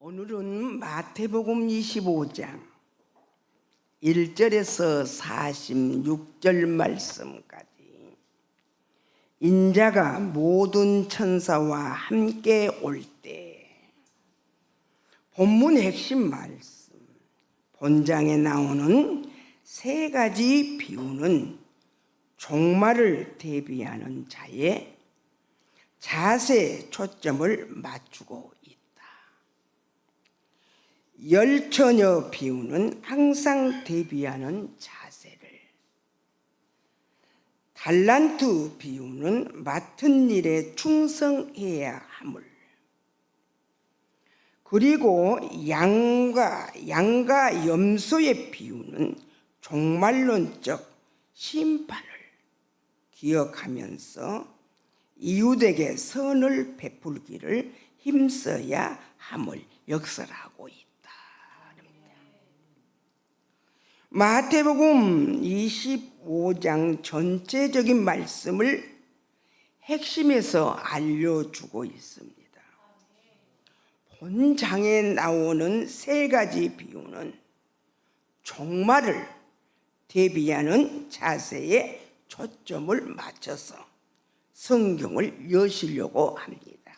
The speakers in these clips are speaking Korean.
오늘은 마태복음 25장 1절에서 46절 말씀까지 인자가 모든 천사와 함께 올 때 본문 핵심 말씀, 본장에 나오는 세 가지 비유는 종말을 대비하는 자의 자세에 초점을 맞추고 있다. 열처녀 비유는 항상 대비하는 자세를, 달란트 비유는 맡은 일에 충성해야 함을, 그리고 양과 염소의 비유는 종말론적 심판을 기억하면서 이웃에게 선을 베풀기를 힘써야 함을 역설하고 있다. 마태복음 25장 전체적인 말씀을 핵심에서 알려주고 있습니다. 본장에 나오는 세 가지 비유는 종말을 대비하는 자세에 초점을 맞춰서 성경을 여시려고 합니다.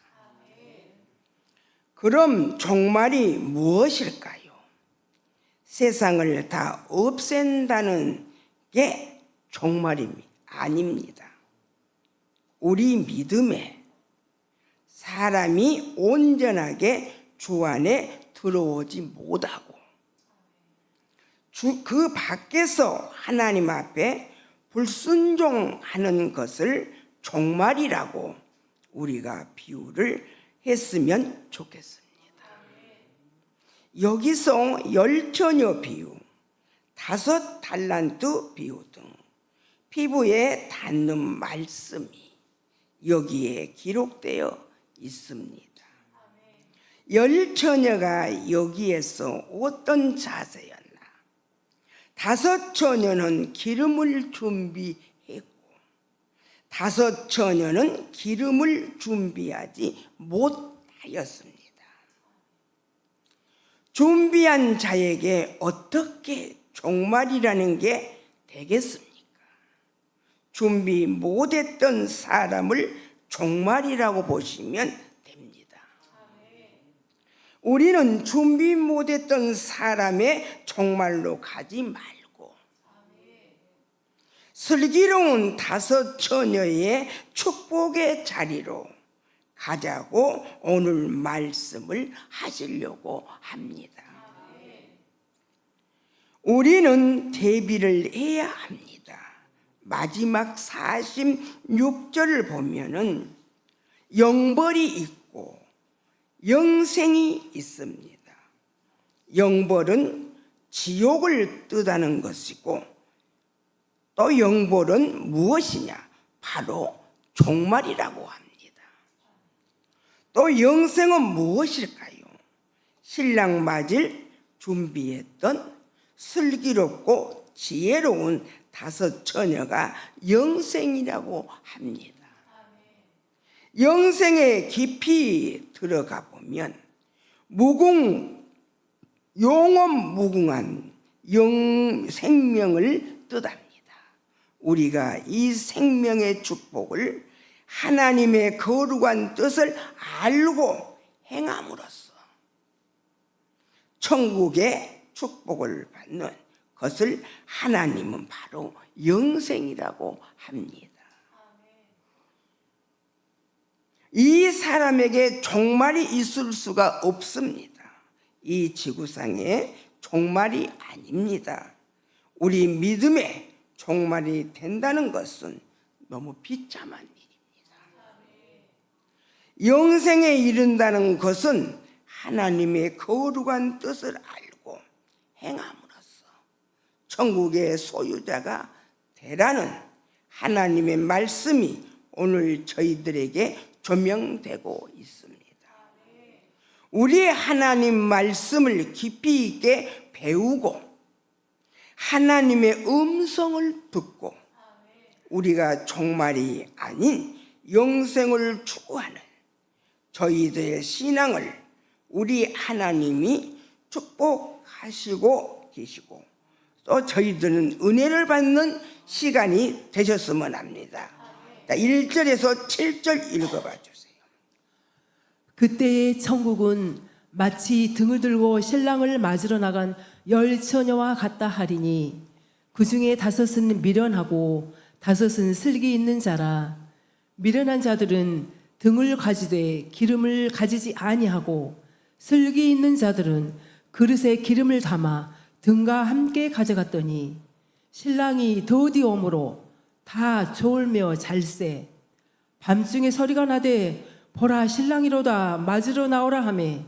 그럼 종말이 무엇일까요? 세상을 다 없앤다는 게 종말이 아닙니다. 우리 믿음에 사람이 온전하게 주 안에 들어오지 못하고 그 밖에서 하나님 앞에 불순종하는 것을 종말이라고 우리가 비유를 했으면 좋겠습니다. 여기서 열처녀 비유, 5 달란트 비유 등 피부에 닿는 말씀이 여기에 기록되어 있습니다. 열처녀가 여기에서 어떤 자세였나? 5 처녀는 기름을 준비했고 5 처녀는 기름을 준비하지 못하였습니다. 준비한 자에게 어떻게 종말이라는 게 되겠습니까? 준비 못했던 사람을 종말이라고 보시면 됩니다. 우리는 준비 못했던 사람의 종말로 가지 말고 슬기로운 5 처녀의 축복의 자리로 가자고 오늘 말씀을 하시려고 합니다. 우리는 대비를 해야 합니다. 마지막 46절을 보면은 영벌이 있고 영생이 있습니다. 영벌은 지옥을 뜻하는 것이고 또 영벌은 무엇이냐? 바로 종말이라고 합니다. 또 영생은 무엇일까요? 신랑 맞을 준비했던 슬기롭고 지혜로운 5 처녀가 영생이라고 합니다. 영생에 깊이 들어가 보면 영원 무궁한 생명을 뜻합니다. 우리가 이 생명의 축복을 하나님의 거룩한 뜻을 알고 행함으로써 천국의 축복을 받는 것을 하나님은 바로 영생이라고 합니다. 이 사람에게 종말이 있을 수가 없습니다. 이 지구상에 종말이 아닙니다. 우리 믿음에 종말이 된다는 것은 너무 비참한 일입니다. 영생에 이른다는 것은 하나님의 거룩한 뜻을 알고 행함으로써 천국의 소유자가 되라는 하나님의 말씀이 오늘 저희들에게 조명되고 있습니다. 우리 하나님 말씀을 깊이 있게 배우고 하나님의 음성을 듣고 우리가 종말이 아닌 영생을 추구하는 저희들의 신앙을 우리 하나님이 축복하시고 계시고 또 저희들은 은혜를 받는 시간이 되셨으면 합니다. 1절에서 7절 읽어봐 주세요. 그때의 천국은 마치 등을 들고 신랑을 맞으러 나간 10처녀와 같다 하리니 그 중에 5은 미련하고 5은 슬기 있는 자라. 미련한 자들은 등을 가지되 기름을 가지지 아니하고 슬기 있는 자들은 그릇에 기름을 담아 등과 함께 가져갔더니 신랑이 더디 오므로 다 졸며 잘세. 밤중에 소리가 나되 보라 신랑이로다 맞으러 나오라 하매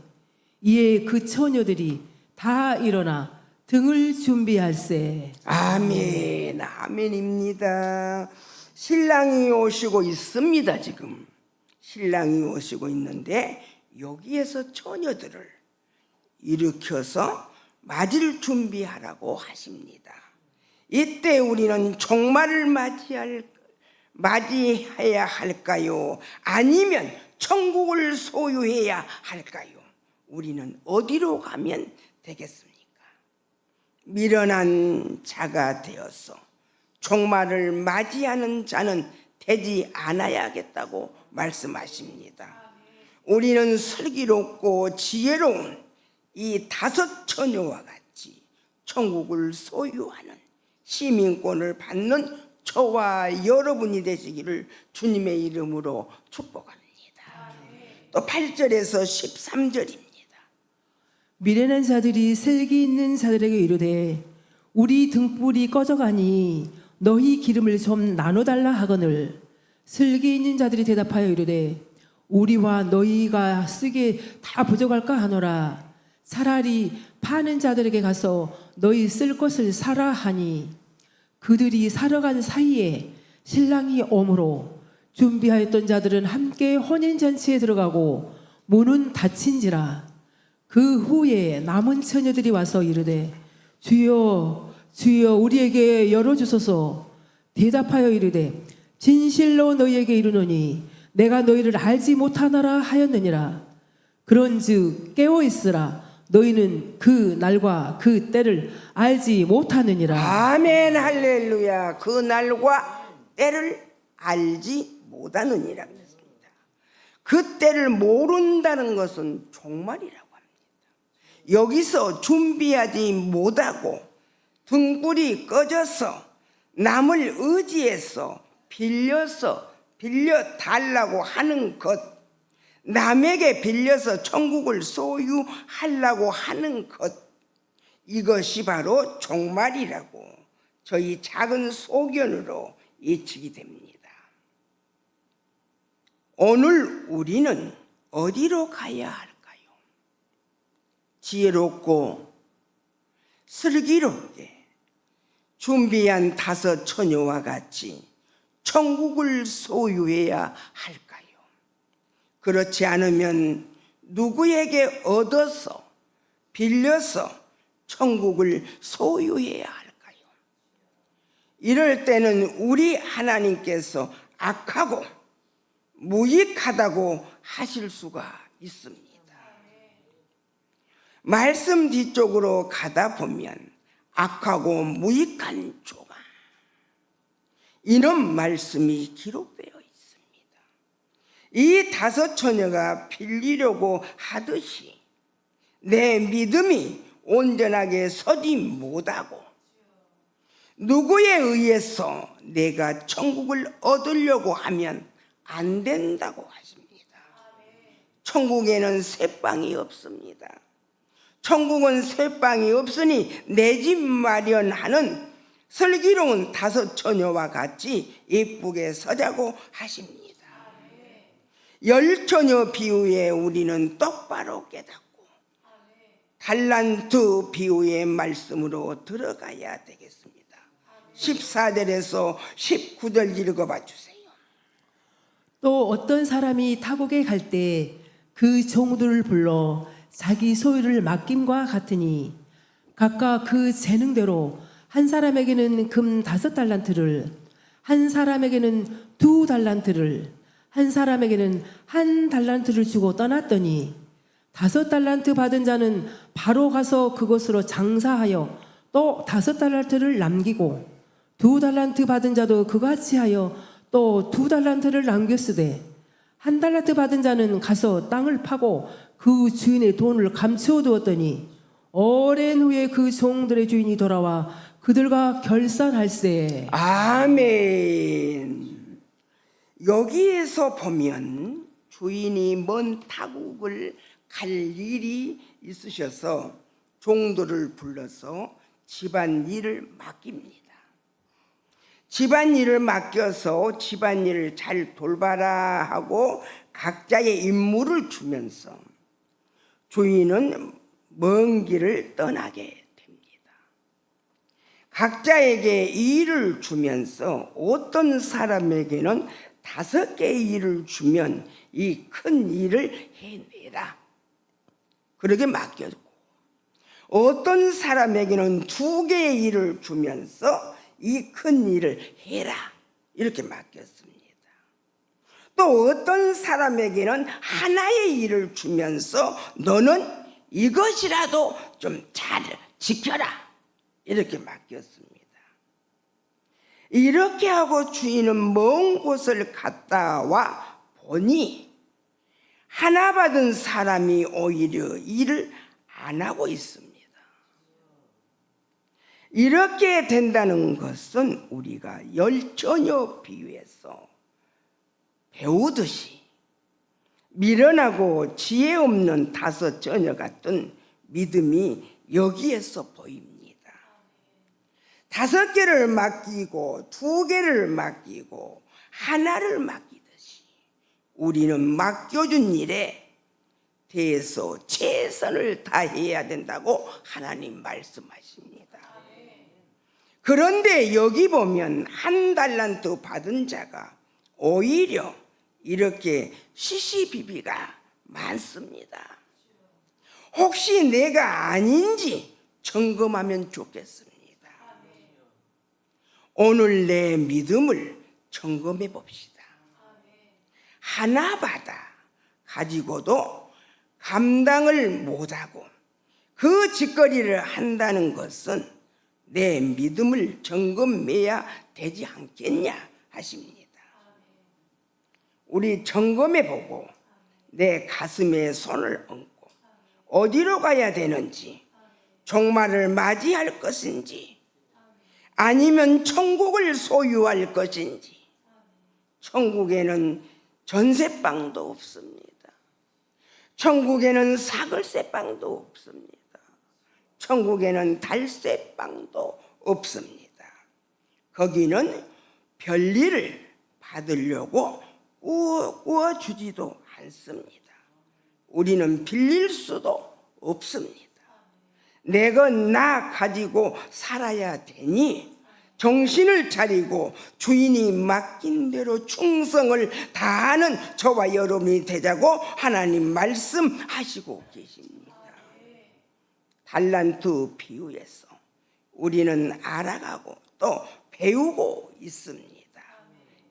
이에 그 처녀들이 다 일어나 등을 준비할세. 아멘, 아멘입니다. 신랑이 오시고 있습니다. 지금 신랑이 오시고 있는데 여기에서 처녀들을 일으켜서 맞을 준비하라고 하십니다. 이때 우리는 종말을 맞이해야 할까요? 아니면 천국을 소유해야 할까요? 우리는 어디로 가면 되겠습니까? 미련한 자가 되어서 종말을 맞이하는 자는 되지 않아야겠다고 말씀하십니다. 우리는 슬기롭고 지혜로운 이 5 처녀와 같이 천국을 소유하는 시민권을 받는 저와 여러분이 되시기를 주님의 이름으로 축복합니다. 또 8절에서 13절입니다. 미련한 자들이 슬기 있는 자들에게 이르되 우리 등불이 꺼져가니 너희 기름을 좀 나눠달라 하거늘 슬기 있는 자들이 대답하여 이르되 우리와 너희가 쓰기에 다 부족할까 하노라. 차라리 파는 자들에게 가서 너희 쓸 것을 사라 하니 그들이 사러 간 사이에 신랑이 오므로 준비하였던 자들은 함께 혼인잔치에 들어가고 문은 닫힌지라. 그 후에 남은 처녀들이 와서 이르되 주여 주여 우리에게 열어주소서. 대답하여 이르되 진실로 너희에게 이르노니 내가 너희를 알지 못하노라 하였느니라. 그런즉 깨어있으라. 너희는 그 날과 그 때를 알지 못하느니라. 아멘 할렐루야. 그 날과 때를 알지 못하느니라 그랬습니다. 그 때를 모른다는 것은 종말이라고 합니다. 여기서 준비하지 못하고 등불이 꺼져서 남을 의지해서 빌려달라고 하는 것, 남에게 빌려서 천국을 소유하려고 하는 것, 이것이 바로 종말이라고 저희 작은 소견으로 예측이 됩니다. 오늘 우리는 어디로 가야 할까요? 지혜롭고 슬기롭게 준비한 5 처녀와 같이 천국을 소유해야 할까요? 그렇지 않으면 누구에게 얻어서 빌려서 천국을 소유해야 할까요? 이럴 때는 우리 하나님께서 악하고 무익하다고 하실 수가 있습니다. 말씀 뒤쪽으로 가다 보면 악하고 무익한 조각, 이런 말씀이 기록되어 있습니다. 이 5 처녀가 빌리려고 하듯이 내 믿음이 온전하게 서지 못하고 누구에 의해서 내가 천국을 얻으려고 하면 안 된다고 하십니다. 천국에는 쇠방이 없습니다. 천국은 쇠방이 없으니 내 집 마련하는 슬기로운 5 처녀와 같이 예쁘게 서자고 하십니다. 10 처녀 비유에 우리는 똑바로 깨닫고 달란트 비유의 말씀으로 들어가야 되겠습니다. 14절에서 19절 읽어봐 주세요. 또 어떤 사람이 타국에 갈 때 그 종들을 불러 자기 소유를 맡김과 같으니 각각 그 재능대로 한 사람에게는 금 5달란트를, 한 사람에게는 2달란트를, 한 사람에게는 1달란트를 주고 떠났더니 5달란트 받은 자는 바로 가서 그것으로 장사하여 또 5달란트를 남기고 2달란트 받은 자도 그같이 하여 또 2달란트를 남겼으되 1달란트 받은 자는 가서 땅을 파고 그 주인의 돈을 감추어 두었더니 오랜 후에 그 종들의 주인이 돌아와 그들과 결산할세. 아멘. 여기에서 보면 주인이 먼 타국을 갈 일이 있으셔서 종들을 불러서 집안일을 맡깁니다. 집안일을 맡겨서 집안일을 잘 돌봐라 하고 각자의 임무를 주면서 주인은 먼 길을 떠나게 됩니다. 각자에게 일을 주면서 어떤 사람에게는 5개의 일을 주면 이 큰 일을 해내라 그렇게 맡겼고, 어떤 사람에게는 2개의 일을 주면서 이 큰 일을 해라 이렇게 맡겼습니다. 또 어떤 사람에게는 하나의 일을 주면서 너는 이것이라도 좀 잘 지켜라 이렇게 맡겼습니다. 이렇게 하고 주인은 먼 곳을 갔다 와 보니 하나 받은 사람이 오히려 일을 안 하고 있습니다. 이렇게 된다는 것은 우리가 열처녀 비유에서 배우듯이 미련하고 지혜 없는 5처녀 같은 믿음이 여기에서 보입니다. 5개를 맡기고 2개를 맡기고 하나를 맡기듯이 우리는 맡겨준 일에 대해서 최선을 다해야 된다고 하나님 말씀하십니다. 그런데 여기 보면 1달란트 받은 자가 오히려 이렇게 시시비비가 많습니다. 혹시 내가 아닌지 점검하면 좋겠습니다. 오늘 내 믿음을 점검해 봅시다. 하나 받아 가지고도 감당을 못하고 그 짓거리를 한다는 것은 내 믿음을 점검해야 되지 않겠냐 하십니다. 우리 점검해 보고 내 가슴에 손을 얹고 어디로 가야 되는지, 종말을 맞이할 것인지 아니면 천국을 소유할 것인지. 천국에는 전세방도 없습니다. 천국에는 사글세방도 없습니다. 천국에는 달세방도 없습니다. 거기는 별일을 받으려고 꾸어주지도 않습니다. 우리는 빌릴 수도 없습니다. 내가 나 가지고 살아야 되니 정신을 차리고 주인이 맡긴 대로 충성을 다하는 저와 여러분이 되자고 하나님 말씀하시고 계십니다. 달란트 비유에서 우리는 알아가고 또 배우고 있습니다.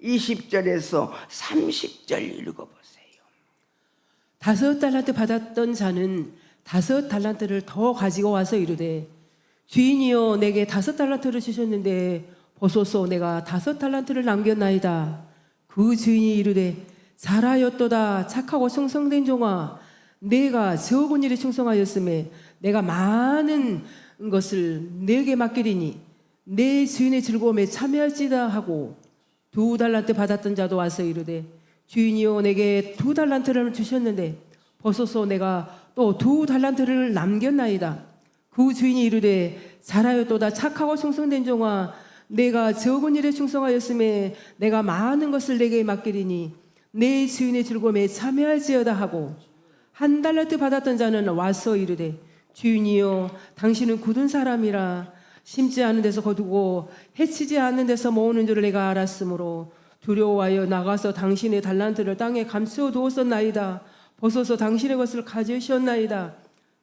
20절에서 30절 읽어보세요. 5달란트 받았던 자는 5달란트를 더 가지고 와서 이르되 주인이여 내게 5달란트를 주셨는데 보소서 내가 5달란트를 남겼나이다. 그 주인이 이르되 잘하였도다 착하고 충성된 종아, 내가 적은 일에 충성하였음에 내가 많은 것을 내게 맡기리니 내 주인의 즐거움에 참여할지다 하고 2달란트 받았던 자도 와서 이르되 주인이여 내게 2달란트를 주셨는데 보소서 내가 또 2달란트를 남겼나이다. 그 주인이 이르되 잘하였도다 착하고 충성된 종아, 내가 적은 일에 충성하였음에 내가 많은 것을 내게 맡기리니 내 주인의 즐거움에 참여할지어다 하고 1달란트 받았던 자는 와서 이르되 주인이여 당신은 굳은 사람이라 심지 않은 데서 거두고 해치지 않는 데서 모으는 줄을 내가 알았으므로 두려워하여 나가서 당신의 달란트를 땅에 감추어 두었었나이다. 보소서 당신의 것을 가져오셨나이다.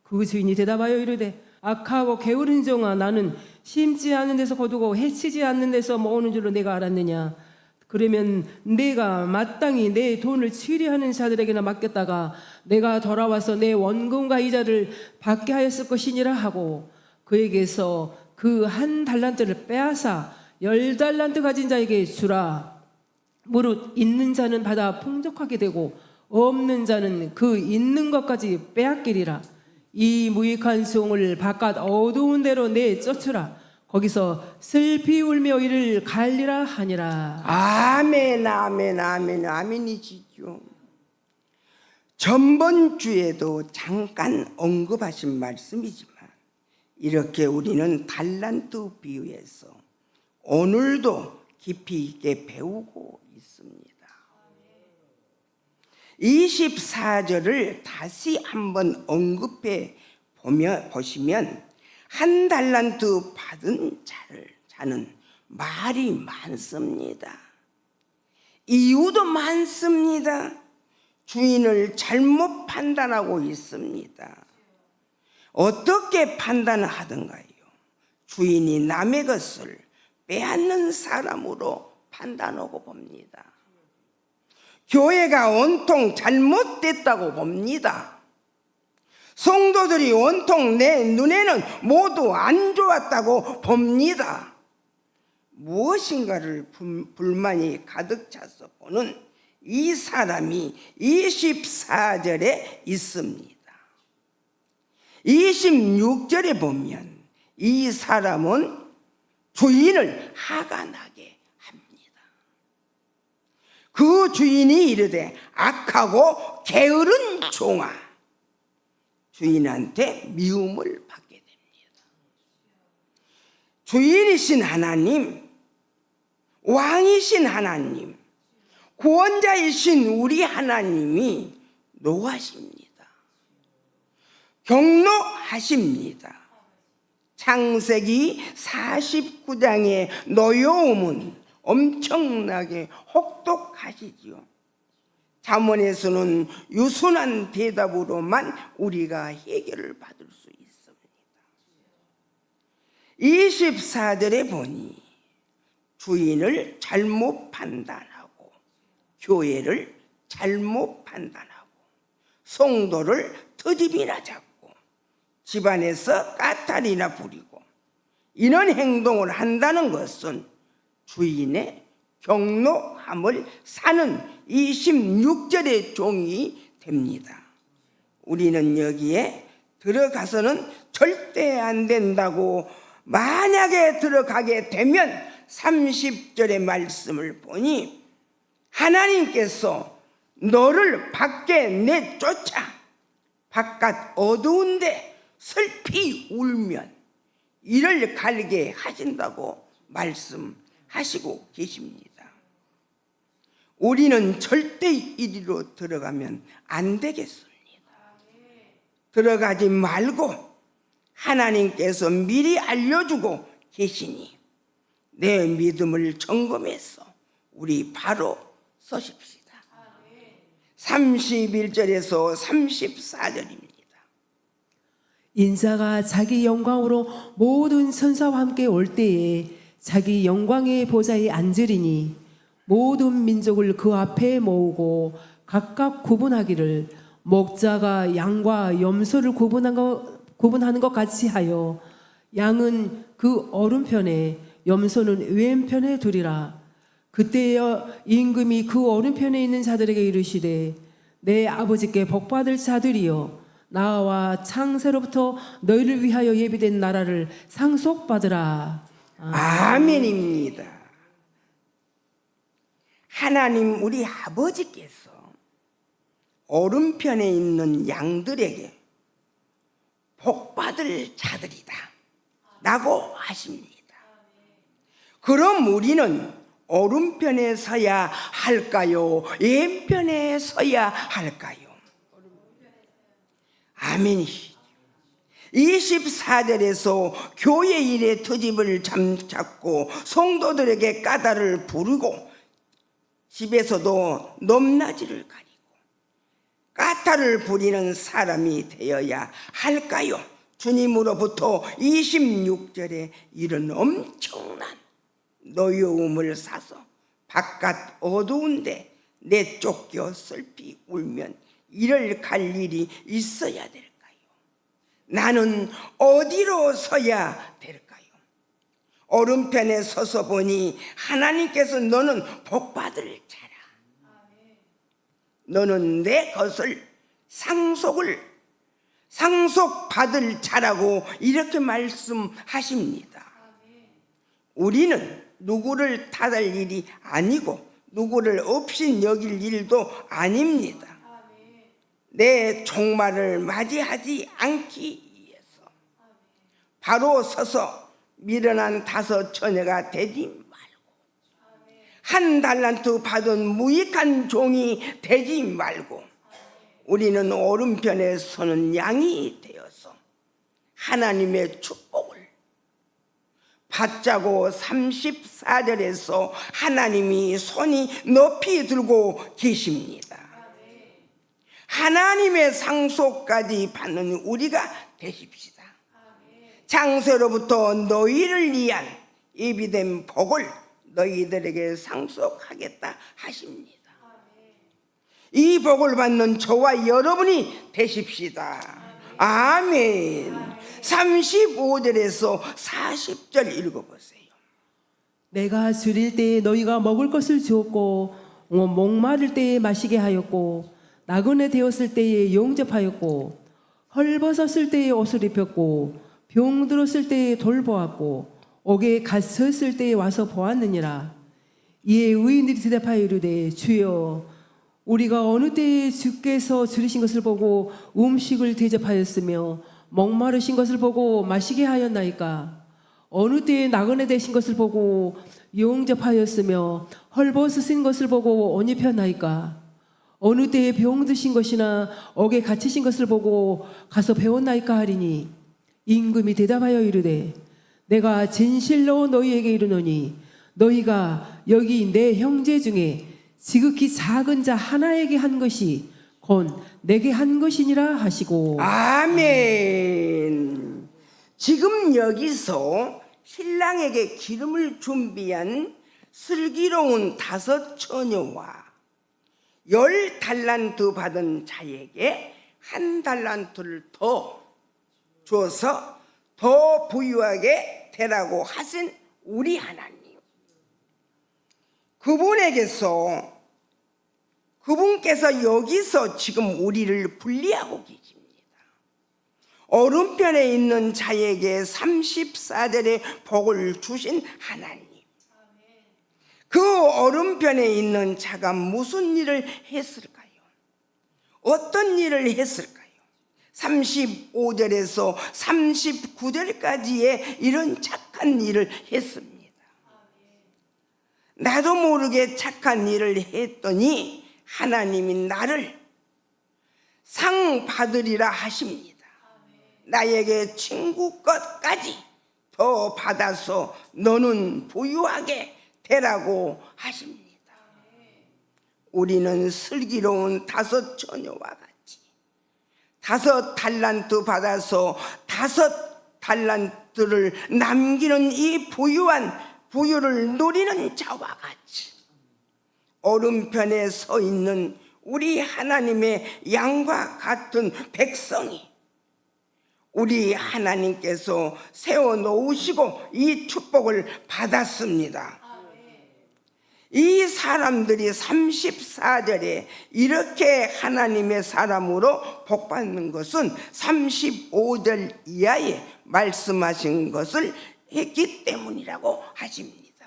그 주인이 대답하여 이르되 악하고 게으른 종아, 나는 심지 않는 데서 거두고 해치지 않는 데서 모으는 줄로 내가 알았느냐. 그러면 내가 마땅히 내 돈을 치리하는 자들에게나 맡겼다가 내가 돌아와서 내 원금과 이자를 받게 하였을 것이니라 하고 그에게서 그 1달란트를 빼앗아 10달란트 가진 자에게 주라. 무릇 있는 자는 받아 풍족하게 되고 없는 자는 그 있는 것까지 빼앗기리라. 이 무익한 종을 바깥 어두운 데로 내쫓으라. 거기서 슬피 울며 이를 갈리라 하니라. 아멘, 아멘, 아멘, 아멘이지요. 전번 주에도 잠깐 언급하신 말씀이지만 이렇게 우리는 달란트 비유에서 오늘도 깊이 있게 배우고 있습니다. 24절을 다시 한번 언급해 보시면 1달란트 받은 자는 말이 많습니다. 이유도 많습니다. 주인을 잘못 판단하고 있습니다. 어떻게 판단하던가요? 주인이 남의 것을 빼앗는 사람으로 판단하고 봅니다. 교회가 온통 잘못됐다고 봅니다. 성도들이 온통 내 눈에는 모두 안 좋았다고 봅니다. 무엇인가를 불만이 가득 차서 보는 이 사람이 24절에 있습니다. 26절에 보면 이 사람은 주인을 하간하게 합니다. 그 주인이 이르되 악하고 게으른 종아, 주인한테 미움을 받게 됩니다. 주인이신 하나님, 왕이신 하나님, 구원자이신 우리 하나님이 노하십니다. 경노하십니다. 창세기 49장의 노여움은 엄청나게 혹독하시지요. 잠언에서는 유순한 대답으로만 우리가 해결을 받을 수 있습니다. 24절에 보니 주인을 잘못 판단하고 교회를 잘못 판단하고 성도를 트집이나 잡고 집안에서 까탈이나 부리고 이런 행동을 한다는 것은 주인의 경노함을 사는 26절의 종이 됩니다. 우리는 여기에 들어가서는 절대 안 된다고, 만약에 들어가게 되면 30절의 말씀을 보니 하나님께서 너를 밖에 내쫓아 바깥 어두운데 슬피 울면 이를 갈게 하신다고 말씀하시고 계십니다. 우리는 절대 이리로 들어가면 안 되겠습니다. 들어가지 말고 하나님께서 미리 알려주고 계시니 내 믿음을 점검해서 우리 바로 서십시다. 31절에서 34절입니다. 인자가 자기 영광으로 모든 천사와 함께 올 때에 자기 영광의 보좌에 앉으리니 모든 민족을 그 앞에 모으고 각각 구분하기를 목자가 양과 염소를 구분하는 것 같이 하여 양은 그 오른편에 염소는 왼편에 두리라. 그때여 임금이 그 오른편에 있는 자들에게 이르시되 내 아버지께 복받을 자들이여 나와 창세로부터 너희를 위하여 예비된 나라를 상속받으라. 아멘입니다. 하나님 우리 아버지께서 오른편에 있는 양들에게 복받을 자들이다 라고 하십니다. 그럼 우리는 오른편에 서야 할까요? 왼편에 서야 할까요? 아멘이시죠. 24절에서 교회 일의 트집을 잡고 성도들에게 까닭을 부르고 집에서도 높낮이를 가리고 까탈을 부리는 사람이 되어야 할까요? 주님으로부터 26절에 이런 엄청난 노여움을 사서 바깥 어두운데 내쫓겨 슬피 울면 이를 갈 일이 있어야 될까요? 나는 어디로 서야 될까요? 오른편에 서서 보니 하나님께서 너는 복받을 자라. 너는 내 것을 상속받을 자라고 이렇게 말씀하십니다. 우리는 누구를 탓할 일이 아니고 누구를 없인 여길 일도 아닙니다. 내 종말을 맞이하지 않기 위해서 바로 서서 미련한 5 처녀가 되지 말고 1 달란트 받은 무익한 종이 되지 말고 우리는 오른편에 서는 양이 되어서 하나님의 축복을 받자고 34절에서 하나님이 손이 높이 들고 계십니다. 하나님의 상속까지 받는 우리가 되십시다. 장세로부터 너희를 위한 예비된 복을 너희들에게 상속하겠다 하십니다. 이 복을 받는 저와 여러분이 되십시다. 아멘. 35절에서 40절 읽어보세요. 내가 줄일 때에 너희가 먹을 것을 주었고 목마를 때에 마시게 하였고 나그네 되었을 때에 용접하였고 헐벗었을 때에 옷을 입혔고 병들었을 때에 돌보았고 옥에 갇혔을 때에 와서 보았느니라. 이에 의인들이 대답하여 이르되 주여 우리가 어느 때에 주께서 줄이신 것을 보고 음식을 대접하였으며 목마르신 것을 보고 마시게 하였나이까? 어느 때에 나그네 되신 것을 보고 용접하였으며 헐벗으신 것을 보고 옷 입혔나이까? 어느 때에 병드신 것이나 옥에 갇히신 것을 보고 가서 배웠나이까 하리니 임금이 대답하여 이르되 내가 진실로 너희에게 이르노니 너희가 여기 내 형제 중에 지극히 작은 자 하나에게 한 것이 곧 내게 한 것이니라 하시고. 아멘. 지금 여기서 신랑에게 기름을 준비한 슬기로운 5 처녀와 10 달란트 받은 자에게 1 달란트를 더 줘서 더 부유하게 되라고 하신 우리 하나님, 그분께서 여기서 지금 우리를 분리하고 계십니다. 오른편에 있는 자에게 34절의 복을 주신 하나님, 그 오른편에 있는 자가 무슨 일을 했을까요? 어떤 일을 했을까요? 35절에서 39절까지의 이런 착한 일을 했습니다. 나도 모르게 착한 일을 했더니 하나님이 나를 상 받으리라 하십니다. 나에게 친구 것까지 더 받아서 너는 부유하게 되라고 하십니다. 우리는 슬기로운 5 처녀와 같이 5 달란트 받아서 5 달란트를 남기는 이 부유를 누리는 자와 같이 오른편에 서 있는 우리 하나님의 양과 같은 백성이 우리 하나님께서 세워놓으시고 이 축복을 받았습니다. 이 사람들이 34절에 이렇게 하나님의 사람으로 복받는 것은 35절 이하에 말씀하신 것을 했기 때문이라고 하십니다.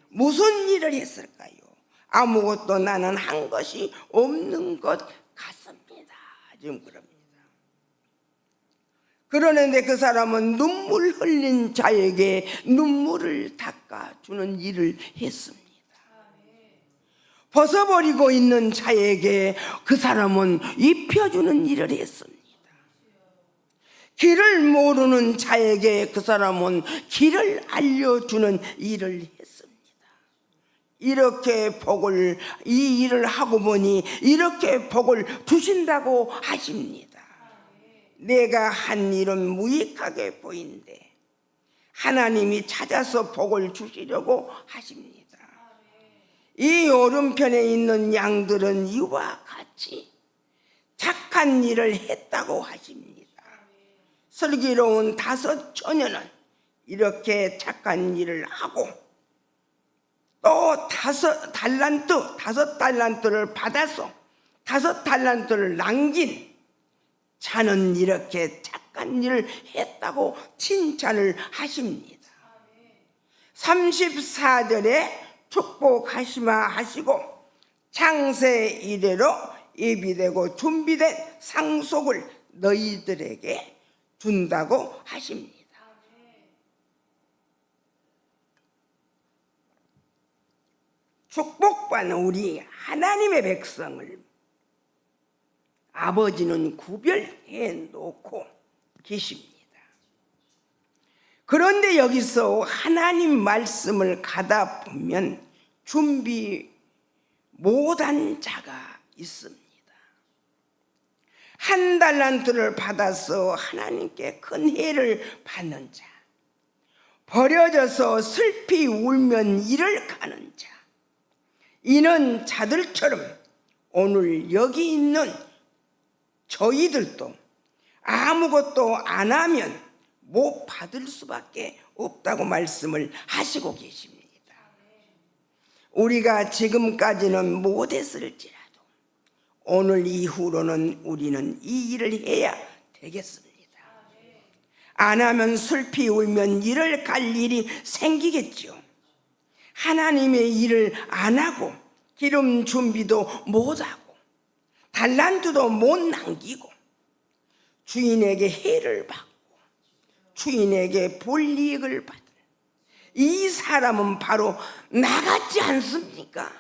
무슨 일을 했을까요? 아무것도 나는 한 것이 없는 것 같습니다. 지금 그럽니다. 그러는데 그 사람은 눈물 흘린 자에게 눈물을 닦아주는 일을 했습니다. 벗어버리고 있는 자에게 그 사람은 입혀주는 일을 했습니다. 길을 모르는 자에게 그 사람은 길을 알려주는 일을 했습니다. 이렇게 이 일을 하고 보니 이렇게 복을 주신다고 하십니다. 내가 한 일은 무익하게 보이는데 하나님이 찾아서 복을 주시려고 하십니다. 이 오른편에 있는 양들은 이와 같이 착한 일을 했다고 하십니다. 슬기로운 5 처녀는 이렇게 착한 일을 하고 또 5 달란트를 받아서 5 달란트를 남긴 자는 이렇게 착한 일을 했다고 칭찬을 하십니다. 34절에 축복하시마 하시고 창세 이래로 예비되고 준비된 상속을 너희들에게 준다고 하십니다. 축복받는 우리 하나님의 백성을 아버지는 구별해 놓고 계십니다. 그런데 여기서 하나님 말씀을 가다 보면 준비 못한 자가 있습니다. 1 달란트를 받아서 하나님께 큰 해를 받는 자, 버려져서 슬피 울면 이를 가는 자, 이는 자들처럼 오늘 여기 있는 저희들도 아무것도 안 하면 못 받을 수밖에 없다고 말씀을 하시고 계십니다. 우리가 지금까지는 못했을지라도 오늘 이후로는 우리는 이 일을 해야 되겠습니다. 안 하면 슬피 울면 일을 갈 일이 생기겠죠. 하나님의 일을 안 하고 기름 준비도 못하고 달란트도 못 남기고 주인에게 해를 받고 주인에게 불이익을 받은 이 사람은 바로 나같지 않습니까?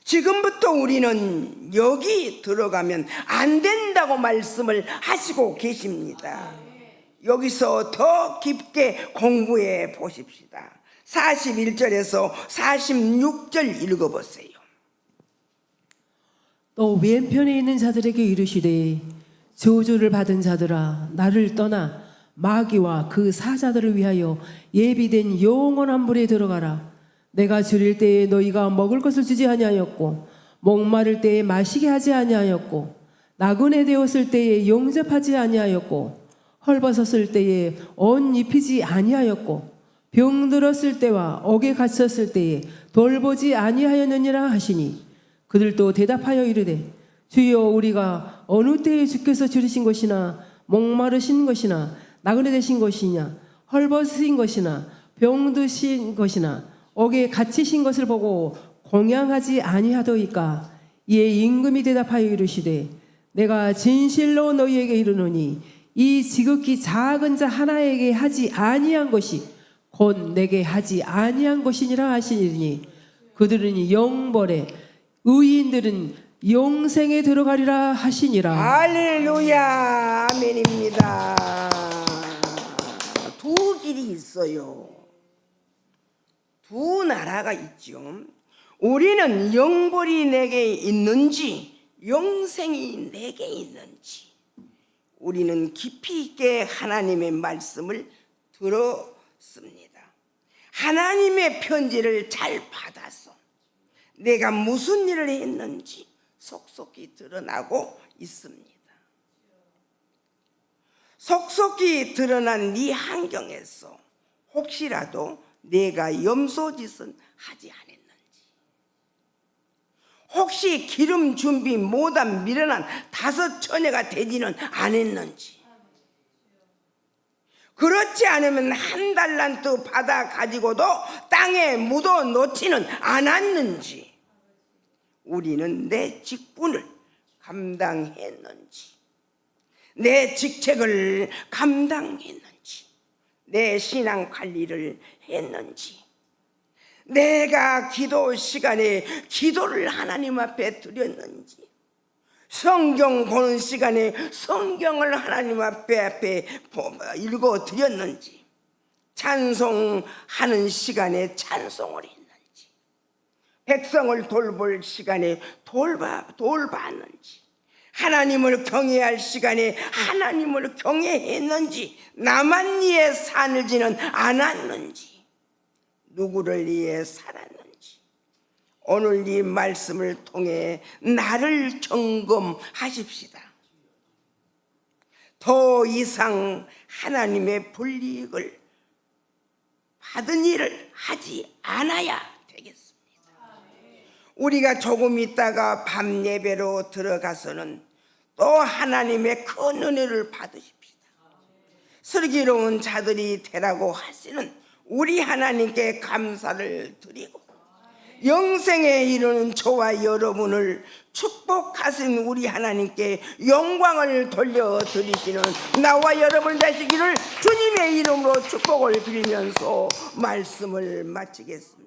지금부터 우리는 여기 들어가면 안 된다고 말씀을 하시고 계십니다. 여기서 더 깊게 공부해 보십시다. 41절에서 46절 읽어보세요. 또 왼편에 있는 자들에게 이르시되 저주를 받은 자들아 나를 떠나 마귀와 그 사자들을 위하여 예비된 영원한 불에 들어가라. 내가 줄일 때에 너희가 먹을 것을 주지 아니하였고 목마를 때에 마시게 하지 아니하였고 나그네 되었을 때에 영접하지 아니하였고 헐벗었을 때에 옷 입히지 아니하였고 병들었을 때와 옥에 갇혔을 때에 돌보지 아니하였느니라 하시니 그들도 대답하여 이르되 주여 우리가 어느 때에 주께서 줄이신 것이나 목마르신 것이나 나그네 되신 것이냐 헐벗으신 것이나 병드신 것이나 옥에 갇히신 것을 보고 공양하지 아니하더이까. 이에 임금이 대답하여 이르시되 내가 진실로 너희에게 이르노니 이 지극히 작은 자 하나에게 하지 아니한 것이 곧 내게 하지 아니한 것이니라 하시니 그들은 영벌에 의인들은 영생에 들어가리라 하시니라. 할렐루야 아멘입니다. 두 길이 있어요. 두 나라가 있죠. 우리는 영벌이 내게 있는지 영생이 내게 있는지 우리는 깊이 있게 하나님의 말씀을 들었습니다. 하나님의 편지를 잘 받아서 내가 무슨 일을 했는지 속속히 드러나고 있습니다. 속속히 드러난 네 환경에서 혹시라도 내가 염소짓은 하지 않았는지, 혹시 기름 준비 못한 미련한 5 처녀가 되지는 않았는지, 그렇지 않으면 1 달란트 받아 가지고도 땅에 묻어 놓지는 않았는지, 우리는 내 직분을 감당했는지, 내 직책을 감당했는지, 내 신앙 관리를 했는지, 내가 기도 시간에 기도를 하나님 앞에 드렸는지, 성경 보는 시간에 성경을 하나님 앞에 읽어 드렸는지, 찬송하는 시간에 찬송을 했는지, 백성을 돌볼 시간에 돌봤는지, 하나님을 경외할 시간에 하나님을 경외했는지, 나만 위해 산을 지는 않았는지, 누구를 위해 살았는지, 오늘 이 말씀을 통해 나를 점검하십시다. 더 이상 하나님의 불이익을 받은 일을 하지 않아야 되겠습니다. 우리가 조금 있다가 밤 예배로 들어가서는 또 하나님의 큰 은혜를 받으십시다. 슬기로운 자들이 되라고 하시는 우리 하나님께 감사를 드리고 영생에 이르는 저와 여러분을 축복하신 우리 하나님께 영광을 돌려드리시는 나와 여러분 되시기를 주님의 이름으로 축복을 빌면서 말씀을 마치겠습니다.